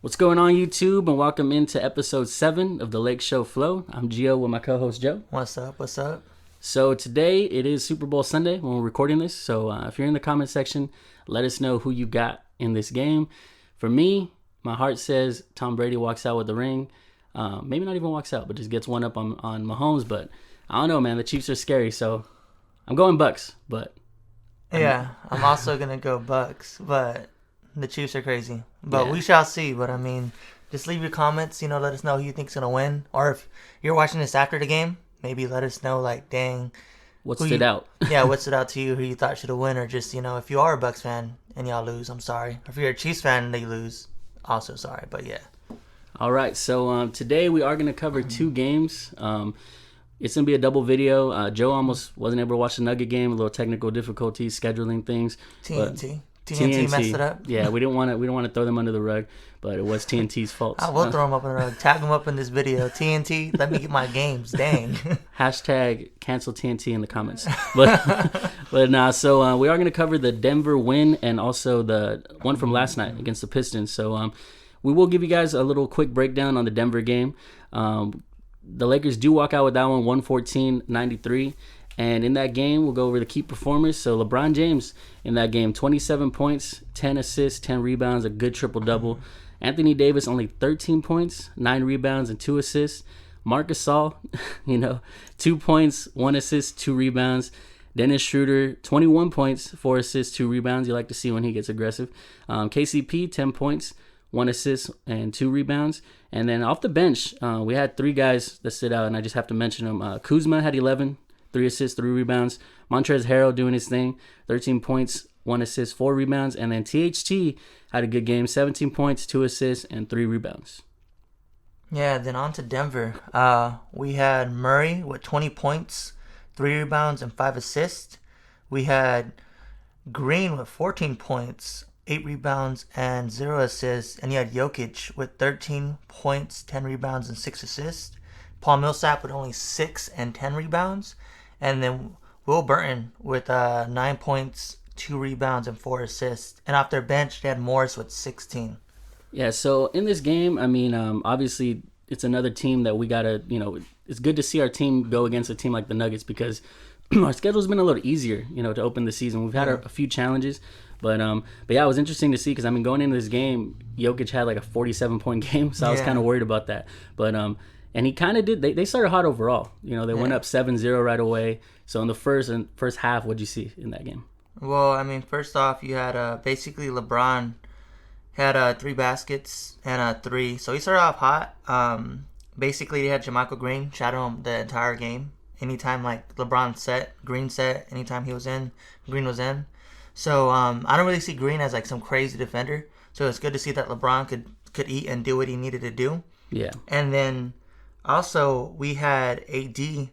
What's going on, YouTube, and welcome into episode 7 of the LakeShow Flow. I'm Gio with my co-host Joe. What's up? What's up? So today it is Super Bowl Sunday when we're recording this. So if you're in the comment section, let us know who you got in this game. For me, my heart says Tom Brady walks out with the ring. Maybe not even walks out, but just gets one up on Mahomes. But I don't know, man. The Chiefs are scary, so I'm going Bucks. But I'm also gonna go Bucks, but the Chiefs are crazy. But we shall see. But I mean, just leave your comments. Let us know who you think's gonna win, or if you're watching this after the game, maybe let us know. Like, dang, what stood out? What stood out to you? Who you thought should have won, or just if you are a Bucks fan and y'all lose, I'm sorry. If you're a Chiefs fan and they lose, also sorry. But yeah. All right. So today we are gonna cover two games. It's going to be a double video. Joe almost wasn't able to watch the Nugget game. A little technical difficulties, scheduling things. TNT messed it up. Yeah, we don't want to throw them under the rug, but it was TNT's fault. I will throw them up under the rug. Tag them up in this video. TNT, let me get my games. Dang. Hashtag cancel TNT in the comments. But nah, so we are going to cover the Denver win and also the one from last night against the Pistons. So we will give you guys a little quick breakdown on the Denver game. The Lakers do walk out with that one, 114-93. And in that game, we'll go over the key performers. So LeBron James in that game, 27 points, 10 assists, 10 rebounds, a good triple-double. Anthony Davis, only 13 points, 9 rebounds, and 2 assists. Marc Gasol, 2 points, 1 assist, 2 rebounds. Dennis Schroeder, 21 points, 4 assists, 2 rebounds. You like to see when he gets aggressive. KCP, 10 points, 1 assist, and 2 rebounds. And then off the bench, we had 3 guys that stood out, and I just have to mention them. Kuzma had 11, 3 assists, 3 rebounds. Montrezl Harrell doing his thing, 13 points, 1 assist, 4 rebounds. And then THT had a good game, 17 points, 2 assists, and 3 rebounds. Yeah, then on to Denver. We had Murray with 20 points, 3 rebounds, and 5 assists. We had Green with 14 points, 8 rebounds, and 0 assists. And you had Jokic with 13 points, 10 rebounds, and 6 assists. Paul Millsap with only 6 and 10 rebounds. And then Will Burton with 9 points, 2 rebounds, and 4 assists. And off their bench, they had Morris with 16. Yeah, so in this game, I mean, obviously, it's another team that we got to, it's good to see our team go against a team like the Nuggets because our schedule's been a little easier, to open the season. We've had a few challenges. But yeah, it was interesting to see because, going into this game, Jokic had like a 47-point game, so I was kind of worried about that. But and he kind of did. They started hot overall. They went up 7-0 right away. So in the first half, what'd you see in that game? Well, first off, you had basically LeBron had 3 baskets and 3. So he started off hot. Basically, they had JaMychal Green shadow him the entire game. Anytime like LeBron set, Green set. Anytime he was in, Green was in. So I don't really see Green as like some crazy defender. So it's good to see that LeBron could eat and do what he needed to do. Yeah. And then also we had AD,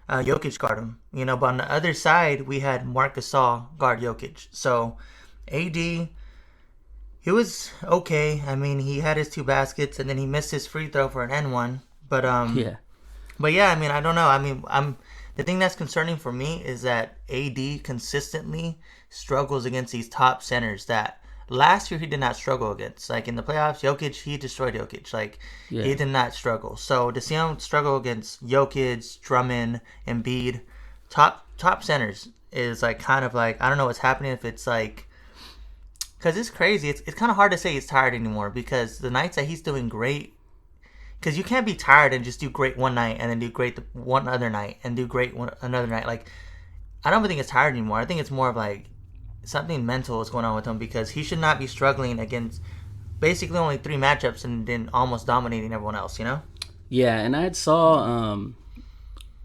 Jokic guard him. But on the other side we had Marc Gasol guard Jokic. So AD, he was okay. He had his 2 baskets and then he missed his free throw for an N1. But But yeah, I don't know. The thing that's concerning for me is that AD consistently struggles against these top centers that last year he did not struggle against. Like in the playoffs, Jokic, he destroyed Jokic. He did not struggle. So to see him struggle against Jokic, Drummond, Embiid, top centers is like kind of like, I don't know what's happening if it's like, because it's crazy. It's kind of hard to say he's tired anymore because the nights that he's doing great, because you can't be tired and just do great one night and then do great one other night and do great another night. Like, I don't think it's tired anymore. I think it's more of like something mental is going on with him because he should not be struggling against basically only 3 matchups and then almost dominating everyone else, Yeah, and I had saw,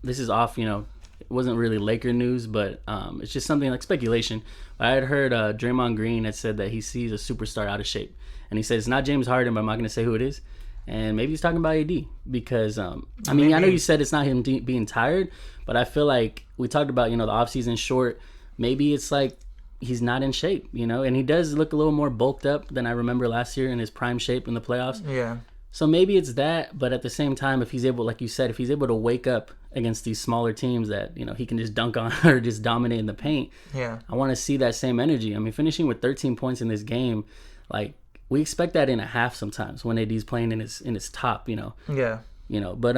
this is off, it wasn't really Laker news, but it's just something like speculation. I had heard Draymond Green had said that he sees a superstar out of shape. And he says it's not James Harden, but I'm not going to say who it is. And maybe he's talking about AD because, I know you said it's not him being tired, but I feel like we talked about, the offseason short. Maybe it's like he's not in shape, and he does look a little more bulked up than I remember last year in his prime shape in the playoffs. Yeah. So maybe it's that, but at the same time, if he's able, like you said, if he's able to wake up against these smaller teams that, he can just dunk on or just dominate in the paint, I want to see that same energy. Finishing with 13 points in this game, like, we expect that in a half sometimes when AD's playing in his top, Yeah. But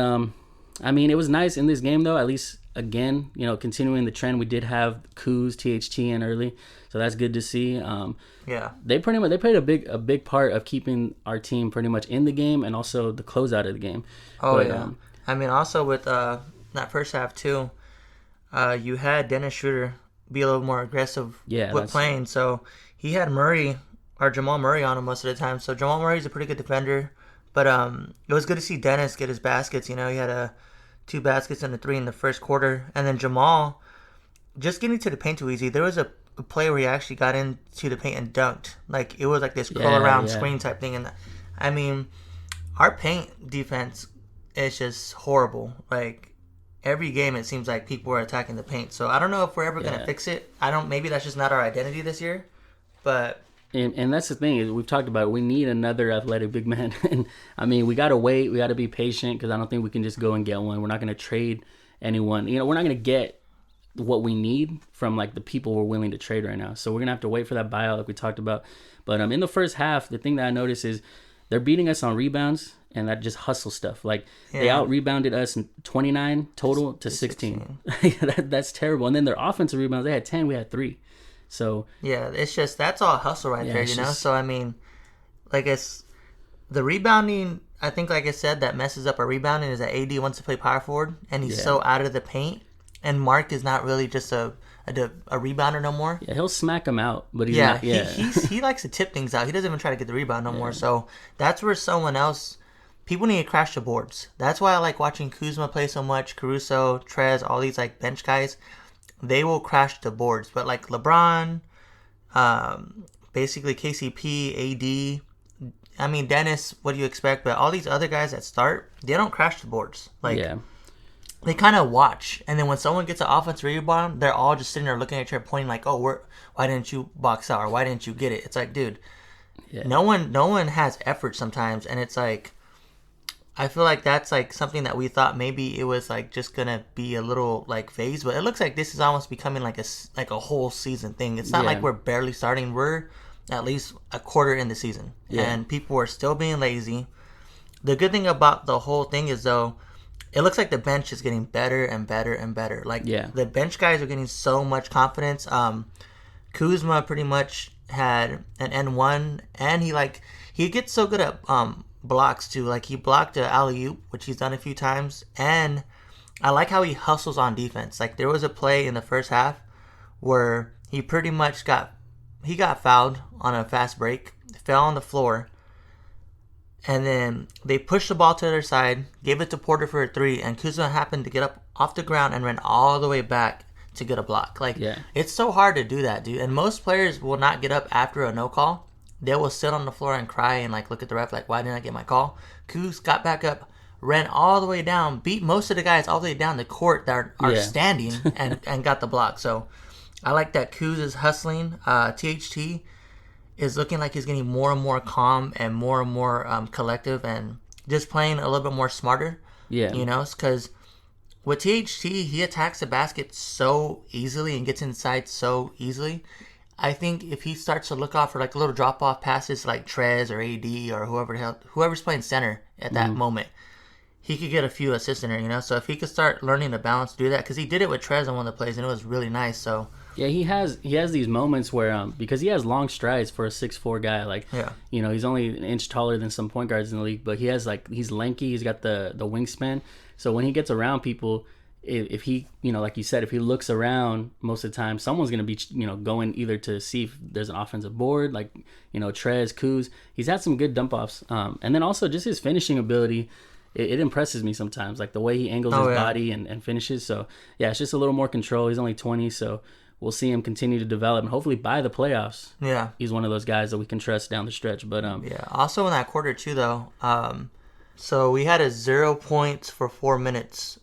I mean, it was nice in this game though. At least again, continuing the trend, we did have Kuz, THT in early, so that's good to see. Yeah. They played a big part of keeping our team pretty much in the game and also the closeout of the game. Oh, yeah. I mean, also with that first half too, you had Dennis Schroeder be a little more aggressive with playing. So he had Jamal Murray on him most of the time. So Jamal Murray's a pretty good defender. But it was good to see Dennis get his baskets. He had 2 baskets and a 3 in the first quarter. And then Jamal just getting to the paint too easy. There was a play where he actually got into the paint and dunked. Like, it was like this curl around screen type thing. And I mean, our paint defense is just horrible. Like, every game it seems like people are attacking the paint. So I don't know if we're ever going to fix it. Maybe that's just not our identity this year. But... And that's the thing is we've talked about it. We need another athletic big man. And I mean, we got to wait. We got to be patient because I don't think we can just go and get one. We're not going to trade anyone. We're not going to get what we need from like the people we're willing to trade right now. So we're going to have to wait for that buyout like we talked about. But in the first half, the thing that I noticed is they're beating us on rebounds and that just hustle stuff. Like they out rebounded us in 29 total to 16. That's terrible. And then their offensive rebounds, they had 10, we had 3. So yeah, it's just that's all hustle right there, So I mean, like it's the rebounding. I think, like I said, that messes up our rebounding is that AD wants to play power forward and he's so out of the paint, and Mark is not really just a rebounder no more. Yeah, he'll smack him out, but he's not. Yeah, he likes to tip things out. He doesn't even try to get the rebound no more. So that's where someone else. People need to crash the boards. That's why I like watching Kuzma play so much. Caruso, Trez, all these like bench guys. They will crash the boards. But like LeBron, basically KCP, AD, I mean Dennis, what do you expect? But all these other guys that start, they don't crash the boards. Like they kind of watch, and then when someone gets an offensive rebound, they're all just sitting there looking at each other, pointing like, "Oh, why didn't you box out? Or why didn't you get it?" It's like, dude, no one has effort sometimes, and it's like. I feel like that's like something that we thought maybe it was like just gonna be a little like phase, but it looks like this is almost becoming like a whole season thing. It's not like we're barely starting; we're at least a quarter in the season, and people are still being lazy. The good thing about the whole thing is though, it looks like the bench is getting better and better and better. Like the bench guys are getting so much confidence. Kuzma pretty much had an N1, and he gets so good at blocks too. Like he blocked a alley-oop, which he's done a few times, and I like how he hustles on defense. Like there was a play in the first half where he pretty much got fouled on a fast break, fell on the floor, and then they pushed the ball to the other side, gave it to Porter for a 3, and Kuzma happened to get up off the ground and ran all the way back to get a block. Like it's so hard to do that, dude. And most players will not get up after a no call. They will sit on the floor and cry and like look at the ref like, why didn't I get my call? Kuz got back up, ran all the way down, beat most of the guys all the way down the court that are standing and got the block. So I like that Kuz is hustling. THT is looking like he's getting more and more calm and more collective and just playing a little bit more smarter. Yeah. Because with THT, he attacks the basket so easily and gets inside so easily. I think if he starts to look off for like little drop-off passes like Trez or AD or whoever's playing center at that moment, he could get a few assists in there, So if he could start learning the balance to do that, because he did it with Trez on one of the plays, and it was really nice. So yeah, he has these moments where because he has long strides for a 6'4" guy, like he's only an inch taller than some point guards in the league, but he has he's lanky, he's got the wingspan. So when he gets around people, if he, like you said, if he looks around most of the time, someone's going to be, going either to see if there's an offensive board, like, Trez, Kuz. He's had some good dump-offs. And then also just his finishing ability, it impresses me sometimes, like the way he angles his body and finishes. So, yeah, it's just a little more control. He's only 20, so we'll see him continue to develop. And hopefully by the playoffs, he's one of those guys that we can trust down the stretch. But also in that quarter, too, though, so we had 0 points for 4 minutes.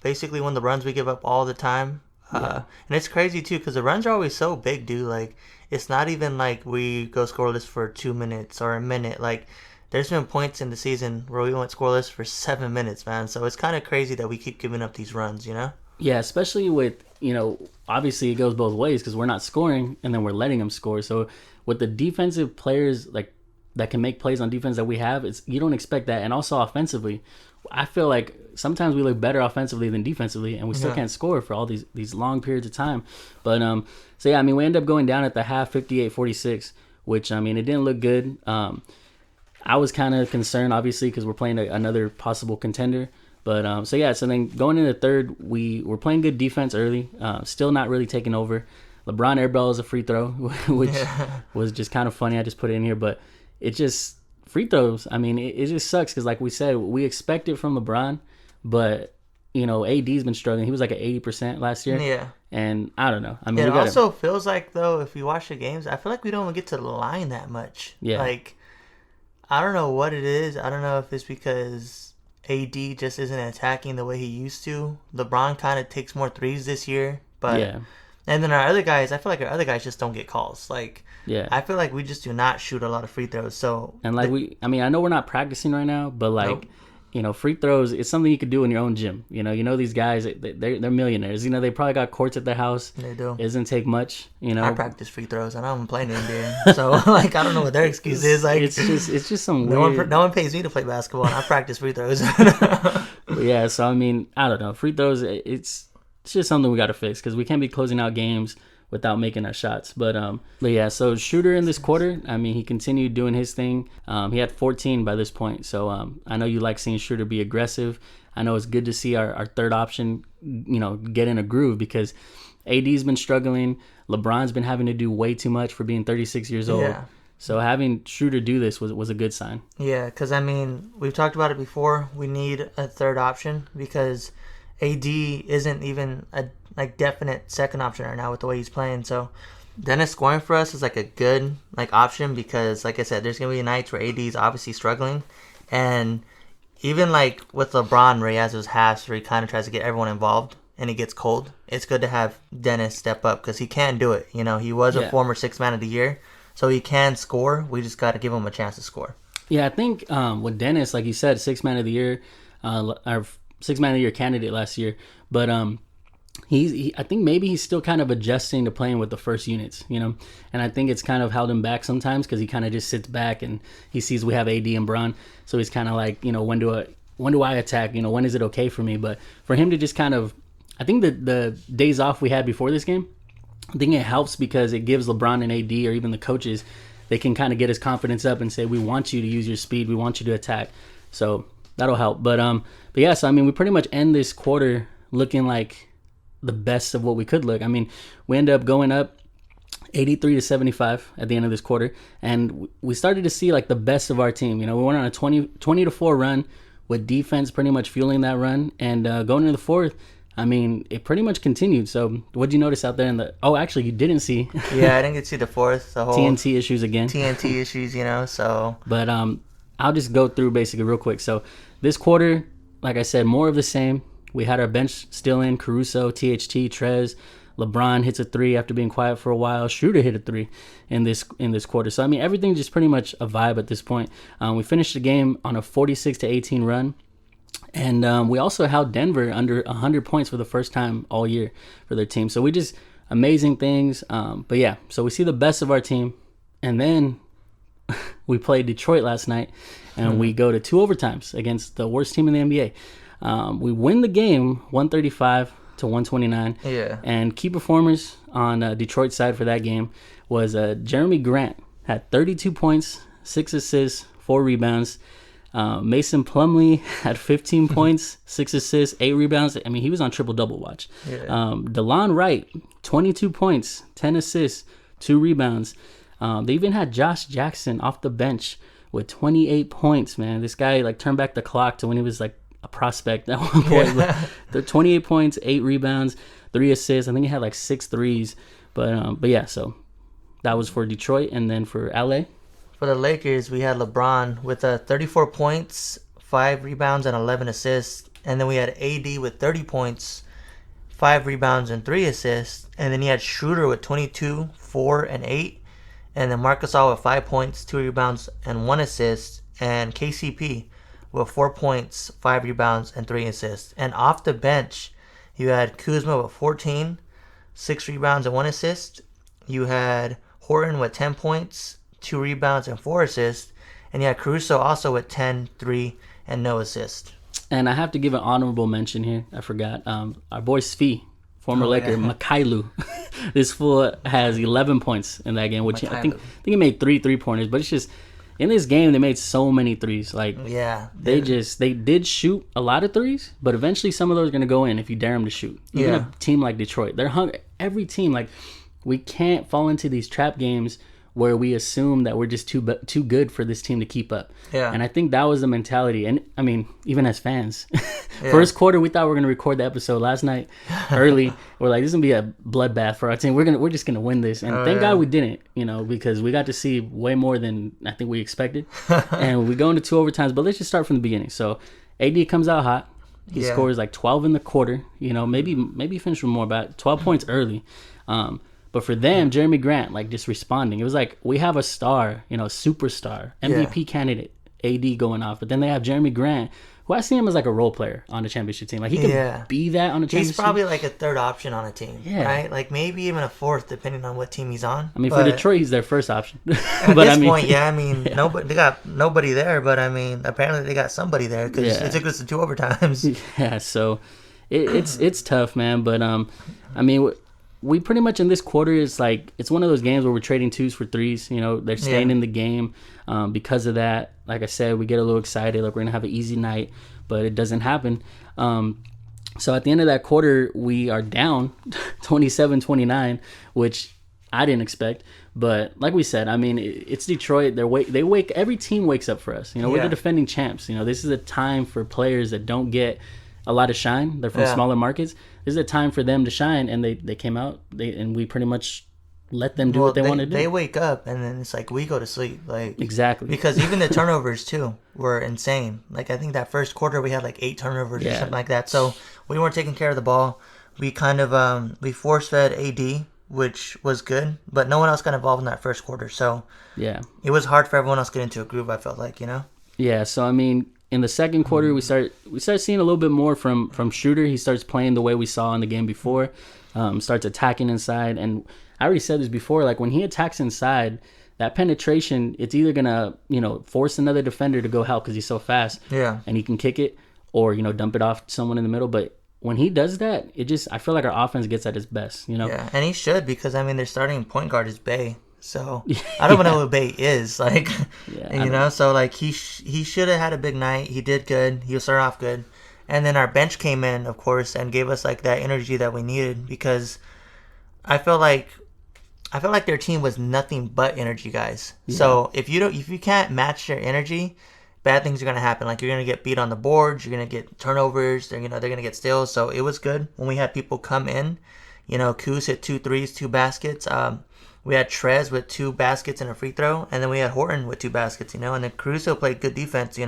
Basically, when the runs we give up all the time, and it's crazy too because the runs are always so big, dude. Like it's not even like we go scoreless for 2 minutes or a minute. Like there's been points in the season where we went scoreless for 7 minutes, man. So it's kind of crazy that we keep giving up these runs, Yeah, especially with obviously it goes both ways because we're not scoring and then we're letting them score. So with the defensive players like that can make plays on defense that we have, you don't expect that. And also offensively, I feel like sometimes we look better offensively than defensively, and we still can't score for all these long periods of time. But so yeah, I mean, we end up going down at the half 58-46, which, I mean, it didn't look good. I was kind of concerned, obviously, because we're playing another possible contender. But so then going into the third, we were playing good defense early, still not really taking over. LeBron airballs a free throw, which was just kind of funny. I just put it in here, but it just free throws. I mean, it just sucks because, like we said, we expect it from LeBron, but AD's been struggling. He was like at 80% last year. Yeah. And I don't know. I mean, it also feels like, though, if you watch the games, I feel like we don't get to the line that much. Yeah. Like, I don't know what it is. I don't know if it's because AD just isn't attacking the way he used to. LeBron kind of takes more threes this year, but yeah. And then our other guys, I feel like our other guys just don't get calls. Like, yeah, I feel like we just do not shoot a lot of free throws. So and like I mean, I know we're not practicing right now, but like, free throws, it's something you could do in your own gym. These guys, they're millionaires. They probably got courts at their house. They do. It doesn't take much. I practice free throws, and I'm playing in the NBA. So like, I don't know what their excuse is. Like, it's just some weird. No one pays me to play basketball, and I practice free throws. Yeah, so I mean, I don't know. Free throws, it's just something we got to fix because we can't be closing out games without making our shots. But yeah, so Shooter in this quarter, I mean, he continued doing his thing. He had 14 by this point. So I know you like seeing Shooter be aggressive. I know it's good to see our third option, get in a groove because AD's been struggling. LeBron's been having to do way too much for being 36 years old. Yeah. So having Shooter do this was a good sign. Yeah, because, I mean, we've talked about it before. We need a third option because AD isn't even a definite second option right now with the way he's playing. So Dennis scoring for us is like a good option because, like I said, there's gonna be nights where AD is obviously struggling, and even like with LeBron, where he has those halves where he kind of tries to get everyone involved and it gets cold. It's good to have Dennis step up because he can do it. He was a former Sixth Man of the Year, so he can score. We just got to give him a chance to score. Yeah, I think with Dennis, like you said, Sixth Man of the Year, our Sixth Man of the Year candidate last year, but I think maybe he's still kind of adjusting to playing with the first units, and I think it's kind of held him back sometimes because he kind of just sits back and he sees we have AD and Bron, so he's kind of like, when do I attack? When is it okay for me? But for him to just kind of, I think that the days off we had before this game, I think it helps because it gives LeBron and AD or even the coaches, they can kind of get his confidence up and say, we want you to use your speed, we want you to attack. So that'll help. But yeah, so I mean, we pretty much end this quarter looking like the best of what we could look. I mean, we end up going up 83-75 at the end of this quarter, and we started to see like the best of our team. We went on a 20-4 run with defense pretty much fueling that run, and going into the fourth, I mean, it pretty much continued. So what'd you notice out there in the... Oh, actually, you didn't see. Yeah, I didn't get to see the fourth. The whole TNT issues again. TNT issues, so... But I'll just go through basically real quick. So this quarter, like I said, more of the same. We had our bench still in. Caruso, THT, Trez. LeBron hits a three after being quiet for a while. Shooter hit a three in this quarter. So, I mean, everything's just pretty much a vibe at this point. We finished the game on a 46-18 run. And we also held Denver under 100 points for the first time all year for their team. So we just, amazing things. But yeah, so we see the best of our team. And then we played Detroit last night. And we go to 2 overtimes against the worst team in the NBA. We win the game 135-129. Yeah. And key performers on Detroit's side for that game was Jeremy Grant. Had 32 points, 6 assists, 4 rebounds. Mason Plumlee had 15 points, 6 assists, 8 rebounds. I mean, he was on triple-double watch. Yeah. DeLon Wright, 22 points, 10 assists, 2 rebounds. They even had Josh Jackson off the bench with 28 points, man. This guy, turned back the clock to when he was, a prospect at one point. Yeah. They're 28 points, 8 rebounds, 3 assists. I think he had, 6 threes. But yeah, so that was for Detroit. And then for LA? For the Lakers, we had LeBron with 34 points, 5 rebounds, and 11 assists. And then we had AD with 30 points, 5 rebounds, and 3 assists. And then he had Schroeder with 22, 4, and 8. And then Marcus Gasol with 5 points, 2 rebounds, and 1 assist. And KCP with 4 points, 5 rebounds, and 3 assists. And off the bench, you had Kuzma with 14, 6 rebounds, and 1 assist. You had Horton with 10 points, 2 rebounds, and 4 assists. And yeah, Caruso also with 10, 3, and no assist. And I have to give an honorable mention here. I forgot. Our boy Svi, former Laker, Mikhailu. This fool has 11 points in that game, which I think he made 3-pointers. But it's just, in this game, they made so many threes. Like, yeah, they did shoot a lot of threes, but eventually some of those are going to go in if you dare them to shoot. Even a team like Detroit, they're every team, like, we can't fall into these trap games where we assume that we're just too good for this team to keep up. Yeah. And I think that was the mentality. And, I mean, even as fans, first quarter, we thought we were going to record the episode last night early. We're like, this is going to be a bloodbath for our team. We're just going to win this. And thank God we didn't, because we got to see way more than I think we expected. And we go into 2 overtimes. But let's just start from the beginning. So AD comes out hot. He scores like 12 in the quarter. Maybe he finished with more, about 12 points early. But for them, Jeremy Grant, like, just responding. It was like, we have a star, superstar, MVP candidate, AD going off. But then they have Jeremy Grant, who I see him as like a role player on the championship team. Like, he could be that on the championship. He's probably like a third option on a team, right? Like, maybe even a fourth, depending on what team he's on. I mean, for Detroit, he's their first option. At this point, nobody, they got nobody there. But, I mean, apparently they got somebody there because it took us to 2 overtimes. Yeah, so it's tough, man. But, I mean... We pretty much in this quarter, it's one of those games where we're trading 2s for 3s. They're staying in the game because of that. Like I said, we get a little excited, like we're going to have an easy night, but it doesn't happen. So at the end of that quarter, we are down 27-29, which I didn't expect. But like we said, I mean, it's Detroit. Every team wakes up for us. We're the defending champs. This is a time for players that don't get a lot of shine. They're from smaller markets. This is a time for them to shine, and they came out, and we pretty much let them do what they want to do. They wake up, and then it's like we go to sleep. Like, exactly. Because even the turnovers, too, were insane. Like, I think that first quarter we had like 8 turnovers or something like that. So we weren't taking care of the ball. We kind of we force-fed AD, which was good, but no one else got involved in that first quarter. So it was hard for everyone else to get into a groove, I felt like, Yeah, so I mean... In the second quarter, we start seeing a little bit more from Schroeder. He starts playing the way we saw in the game before, starts attacking inside. And I already said this before, like when he attacks inside, that penetration, it's either going to, force another defender to go help because he's so fast and he can kick it or, dump it off someone in the middle. But when he does that, I feel like our offense gets at its best, Yeah, and he should because, I mean, their starting point guard is Bey. So I don't know what Bey is like, so like he should have had a big night. He did good. He started off good, and then our bench came in, of course, and gave us like that energy that we needed because I felt like their team was nothing but energy guys. Yeah. So if you can't match their energy, bad things are gonna happen. Like you're gonna get beat on the boards, you're gonna get turnovers. They're gonna get steals. So it was good when we had people come in. Kuz hit 2 threes, 2 baskets. We had Trez with 2 baskets and a free throw, and then we had Horton with 2 baskets, and then Caruso played good defense,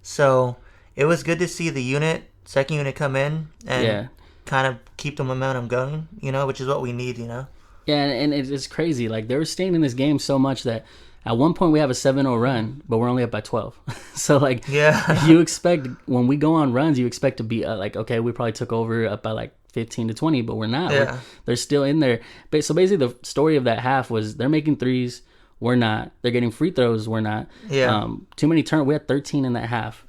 So it was good to see the second unit come in and kind of keep the momentum going, which is what we need, Yeah, and it's crazy. Like, they were staying in this game so much that at one point we have a 7-0 run, but we're only up by 12. So, like, you expect, when we go on runs, you expect to be like, okay, we probably took over up by like 15-20, but we're not. They're still in there. But so basically the story of that half was they're making threes, we're not. They're getting free throws, we're not. Too many turnovers. We had 13 in that half.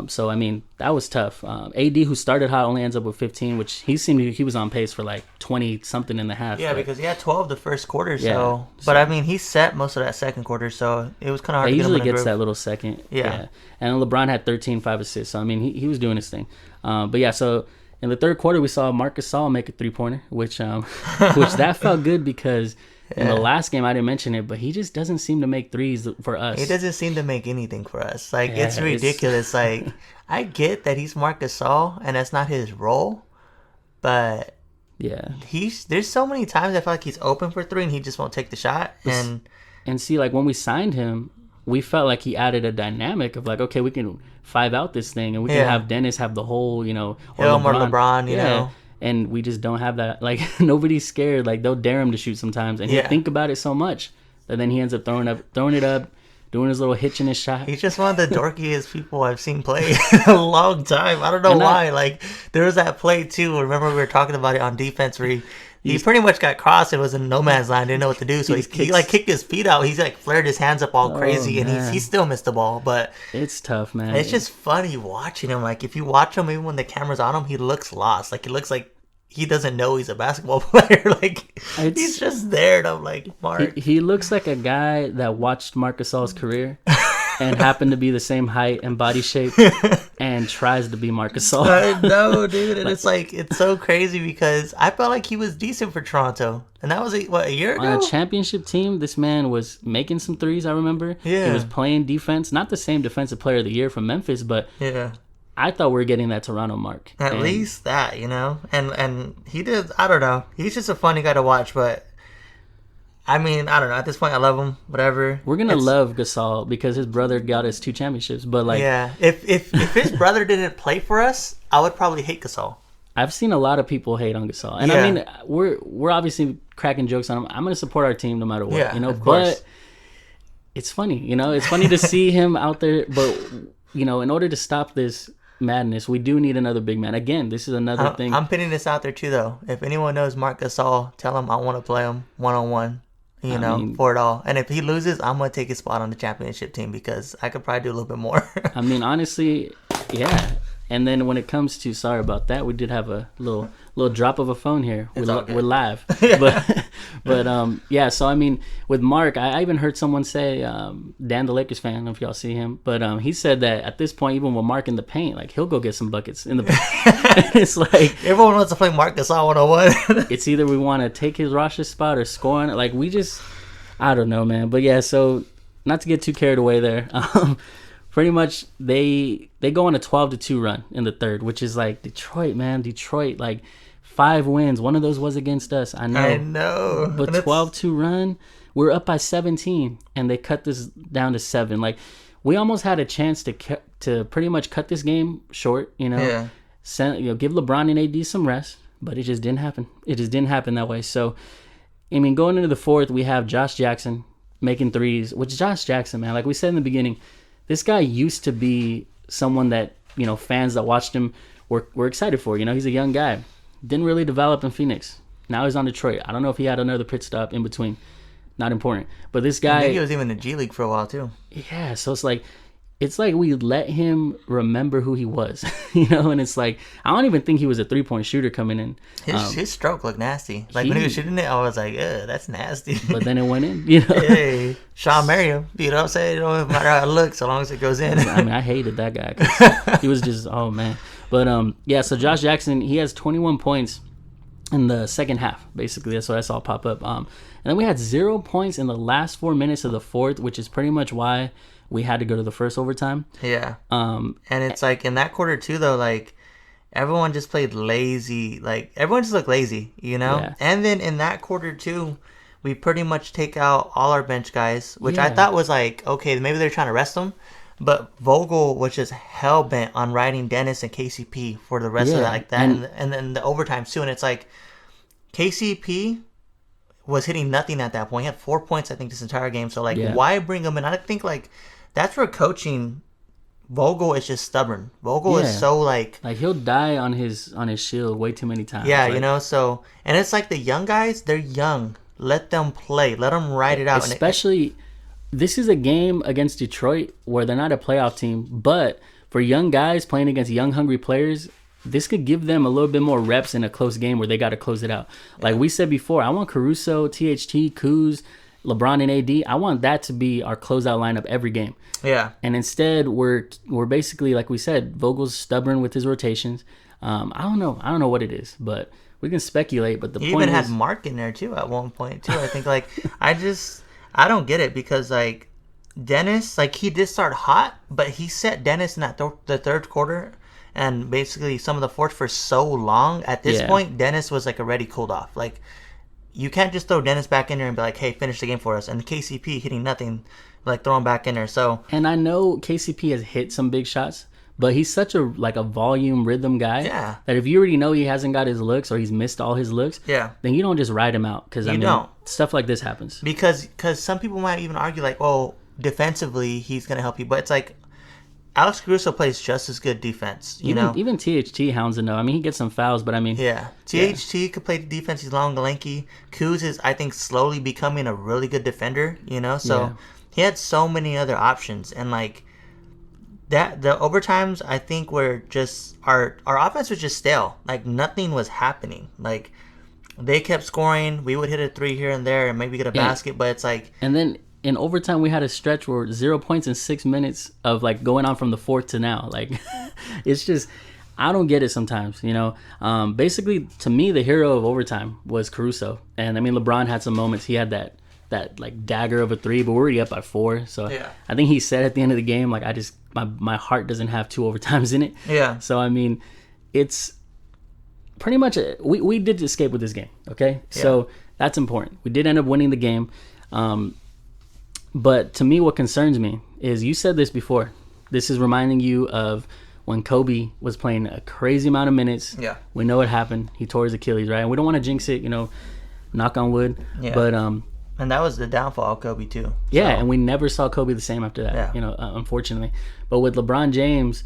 So I mean, that was tough. AD, who started hot, only ends up with 15, which he was on pace for like 20 something in the half. Yeah, because he had 12 the first quarter. But I mean, he set most of that second quarter, so it was kind of hard. He to get him usually in the gets groove. that little second. Yeah. And LeBron had 13, 5 assists. So I mean, he was doing his thing. But yeah, so. In the third quarter, we saw Marc Gasol make a 3-pointer, which that felt good because in the last game, I didn't mention it, but he just doesn't seem to make threes for us. He doesn't seem to make anything for us. Like, it's ridiculous. Like, I get that he's Marc Gasol, and that's not his role, but there's so many times I feel like he's open for 3, and he just won't take the shot. And see, like, when we signed him, we felt like he added a dynamic of like, okay, we can 5 out this thing, and we can have Dennis have the whole, or LeBron, you know. And we just don't have that. Like, nobody's scared. Like, they'll dare him to shoot sometimes, and he'll think about it so much that then he ends up throwing it up, doing his little hitch in his shot. He's just one of the dorkiest people I've seen play in a long time. I don't know why. Like, there was that play too. Remember we were talking about it on defense where he pretty much got crossed. It was in no man's land. Didn't know what to do. So he like kicked his feet out. He's like flared his hands up all crazy, and he still missed the ball. But it's tough, man. It's just funny watching him. Like if you watch him, even when the camera's on him, he looks lost. Like he looks like he doesn't know he's a basketball player. Like he's just there. And I'm like, Mark. He looks like a guy that watched Marc Gasol's career. And happened to be the same height and body shape, and tries to be Marc Gasol. I know, dude, and it's like it's so crazy because I felt like he was decent for Toronto, and that was a year ago. On a championship team, this man was making some threes. I remember. Yeah, he was playing defense, not the same defensive player of the year from Memphis, but yeah, I thought we were getting that Toronto mark. At least that, and he did. I don't know. He's just a funny guy to watch, but. I mean, I don't know. At this point, I love him. Whatever. We're gonna love Gasol because his brother got us 2 championships. But like, yeah, if his brother didn't play for us, I would probably hate Gasol. I've seen a lot of people hate on Gasol, and I mean, we're obviously cracking jokes on him. I'm gonna support our team no matter what, of course. But it's funny, it's funny to see him out there. But in order to stop this madness, we do need another big man. Again, this is another thing. I'm putting this out there too, though. If anyone knows Marc Gasol, tell him I want to play him 1-on-1. For it all. And if he loses, I'm going to take his spot on the championship team because I could probably do a little bit more. I mean, honestly, yeah. And then when it comes to, sorry about that, we did have a little drop of a phone here. We're live. But yeah, so I mean, with Mark, I even heard someone say, Dan the Lakers fan, I don't know if y'all see him, but he said that at this point, even with Mark in the paint, like he'll go get some buckets in the paint. It's like everyone wants to play Marc Gasol 101. It's either we want to take his roster spot or score on it. Like I don't know, man. But yeah, so not to get too carried away there. Pretty much they go on a 12-2 run in the third, which is like Detroit, like 5 wins. One of those was against us. I know. But 12-2 run, we're up by 17, and they cut this down to 7. Like we almost had a chance to pretty much cut this game short. Give LeBron and AD some rest, but it just didn't happen. It just didn't happen that way. So, I mean, going into the fourth, we have Josh Jackson making threes, which Josh Jackson, man, like we said in the beginning, this guy used to be someone that, fans that watched him were excited for. He's a young guy. Didn't really develop in Phoenix. Now he's on Detroit. I don't know if he had another pit stop in between. Not important. But this guy... I think he was even in the G League for a while, too. Yeah, so it's like we let him remember who he was, and it's like, I don't even think he was a 3-point shooter coming in. His stroke looked nasty. Like when he was shooting it, I was like, that's nasty. But then it went in, Hey, Sean Marion, you know what I'm saying? It don't matter how it looks, so long as it goes in. I mean, I hated that guy because he was just, oh man. But yeah, so Josh Jackson, he has 21 points in the second half, basically. That's what I saw pop up. And then we had 0 points in the last 4 minutes of the fourth, which is pretty much why we had to go to the first overtime. Yeah. And it's like in that quarter too, though, like everyone just played lazy. Like everyone just looked lazy, Yeah. And then in that quarter too, we pretty much take out all our bench guys, which I thought was like, okay, maybe they're trying to rest them. But Vogel was just hell bent on riding Dennis and KCP for the rest of that, like that, and then the overtime too. And it's like KCP was hitting nothing at that point. He had 4 points, I think, this entire game. So like, why bring him in? I think like that's where coaching. Vogel is just stubborn. Vogel is so like he'll die on his shield way too many times. Yeah, like, so and it's like the young guys, they're young. Let them play. Let them ride it out. Especially, this is a game against Detroit where they're not a playoff team, but for young guys playing against young, hungry players, this could give them a little bit more reps in a close game where they got to close it out. Like we said before, I want Caruso, THT, Kuz, LeBron, and AD. I want that to be our closeout lineup every game. Yeah. And instead, we're basically, like we said, Vogel's stubborn with his rotations. I don't know what it is, but we can speculate. But the he point even is, had Mark in there too at one point too. I think like I don't get it because like Dennis, like he did start hot, but he set Dennis in that the third quarter and basically some of the fourth for so long. At this point, Dennis was like already cooled off. Like you can't just throw Dennis back in there and be like, hey, finish the game for us. And the KCP hitting nothing, like throwing back in there. So and I know KCP has hit some big shots, but he's such a volume rhythm guy that if you already know he hasn't got his looks or he's missed all his looks, then you don't just ride him out because stuff like this happens. Because some people might even argue like, oh, defensively he's gonna help you, but it's like Alex Caruso plays just as good defense. You know, even THT hounds him though. I mean, he gets some fouls, but I mean, yeah, THT could play defense. He's long, lanky. Kuz is, I think, slowly becoming a really good defender. You know, so he had so many other options, and like that, the overtimes I think were just our offense was just stale. Like nothing was happening. Like they kept scoring. We would hit a three here and there, and maybe get a basket, but it's like, and then. In overtime, we had a stretch where 0 points in 6 minutes of like going on from the fourth to now. Like, it's just, I don't get it sometimes, you know. Basically, to me, the hero of overtime was Caruso, and I mean, LeBron had some moments. He had that like dagger of a three, but we're already up by 4. So I think he said at the end of the game, like, my heart doesn't have 2 overtimes in it. Yeah. So I mean, it's pretty much we did escape with this game. Okay, so that's important. We did end up winning the game. But to me, what concerns me is you said this before. This is reminding you of when Kobe was playing a crazy amount of minutes. Yeah. We know what happened. He tore his Achilles, right? And we don't want to jinx it, you know, knock on wood. Yeah. But and that was the downfall of Kobe too. Yeah, and we never saw Kobe the same after that, you know, unfortunately. But with LeBron James,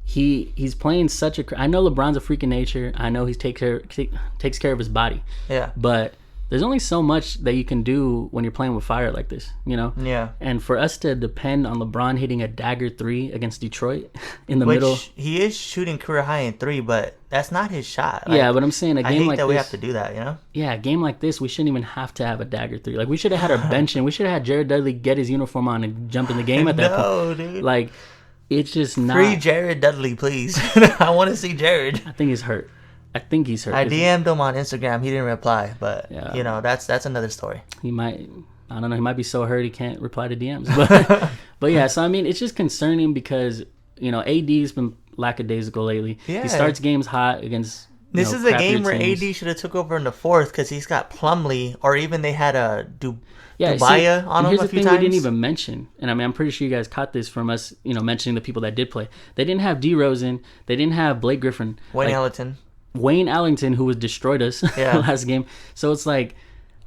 he's playing such a... I know LeBron's a freak of nature. I know he takes care of his body. Yeah. But... there's only so much that you can do when you're playing with fire like this, you know? Yeah. And for us to depend on LeBron hitting a dagger 3 against Detroit in the middle. He is shooting career high in 3, but that's not his shot. Like, yeah, but I'm saying a game like this. we have to do that, you know? Yeah, a game like this, we shouldn't even have to have a dagger 3. Like, we should have had our bench and we should have had Jared Dudley get his uniform on and jump in the game at that point. No, dude. Like, it's just not. Free Jared Dudley, please. I want to see Jared. I think he's hurt. I DM'd him on Instagram. He didn't reply, but you know, that's another story. He might, I don't know, he might be so hurt he can't reply to DMs. But yeah, so I mean, it's just concerning because, you know, AD's been lackadaisical lately. Yeah. He starts games hot against This is a game where AD should have took over in the fourth because he's got Plumlee, or even they had a Dubaya on him a few times. Here's the thing we didn't even mention, and I mean, I'm pretty sure you guys caught this from us, you know, mentioning the people that did play. They didn't have DeRozan. They didn't have Blake Griffin. Wayne Ellington, who was destroyed us last game. So it's like,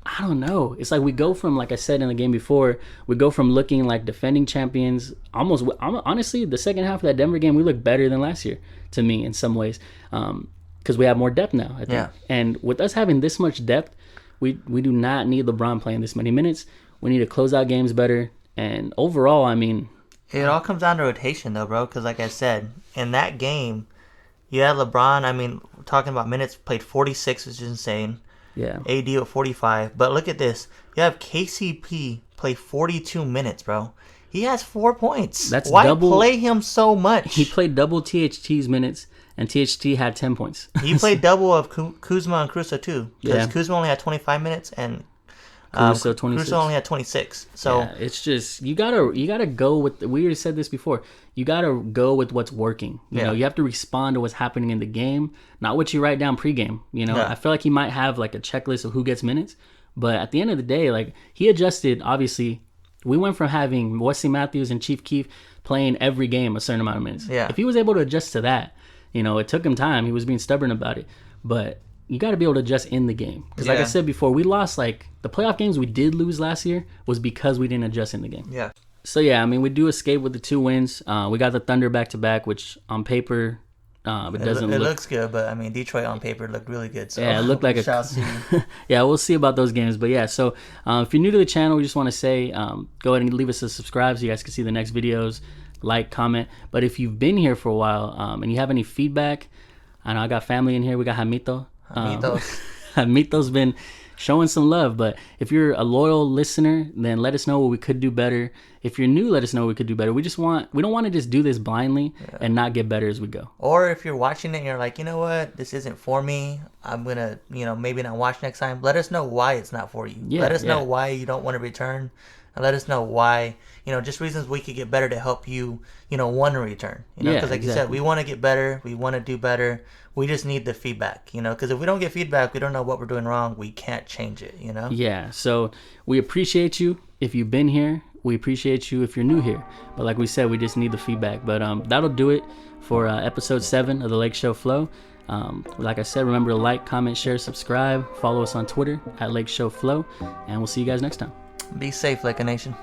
I don't know. It's like we go from, like I said in the game before, we go from looking like defending champions. Honestly, the second half of that Denver game, we look better than last year to me in some ways, because we have more depth now, I think. Yeah. And with us having this much depth, we do not need LeBron playing this many minutes. We need to close out games better. And overall, I mean, it all comes down to rotation, though, bro. Because like I said, in that game, you had LeBron. I mean, talking about minutes, played 46, which is insane. Yeah. AD at 45. But look at this. You have KCP play 42 minutes, bro. He has 4 points. Why play him so much? He played double THT's minutes, and THT had 10 points. He played double of Kuzma and Caruso, too. Because Kuzma only had 25 minutes, and Caruso only had 26. So yeah, it's just you gotta go with. We already said this before. You gotta go with what's working. You know, you have to respond to what's happening in the game, not what you write down pregame. You know, I feel like he might have like a checklist of who gets minutes, but at the end of the day, like he adjusted. Obviously, we went from having Wesley Matthews and Chief Keef playing every game a certain amount of minutes. Yeah. If he was able to adjust to that, you know, it took him time. He was being stubborn about it, but you got to be able to adjust in the game. Because like I said before, we lost, like, the playoff games we did lose last year was because we didn't adjust in the game. Yeah. So, yeah, I mean, we do escape with the 2 wins. We got the Thunder back-to-back, which on paper, it looks good, but, I mean, Detroit on paper looked really good. So yeah, it looked like yeah, we'll see about those games. But, yeah, so if you're new to the channel, we just want to say go ahead and leave us a subscribe so you guys can see the next videos, like, comment. But if you've been here for a while and you have any feedback, I know I got family in here. We got Hamito. Hamito's been showing some love, but if you're a loyal listener, then let us know what we could do better. If you're new, let us know what we could do better. We don't want to just do this blindly and not get better as we go. Or if you're watching it and you're like, you know what, this isn't for me, I'm gonna, you know, maybe not watch next time. Let us know why it's not for you. Let us know why you don't want to return, and let us know why, you know, just reasons we could get better to help you, you know, want to return. You know, because like you said, we want to get better, we want to do better. We just need the feedback, you know, because if we don't get feedback, we don't know what we're doing wrong. We can't change it, you know? Yeah, so we appreciate you if you've been here. We appreciate you if you're new here. But like we said, we just need the feedback. But that'll do it for episode 7 of the Lake Show Flow. Like I said, remember to like, comment, share, subscribe. Follow us on Twitter at Lake Show Flow. And we'll see you guys next time. Be safe, Laker Nation.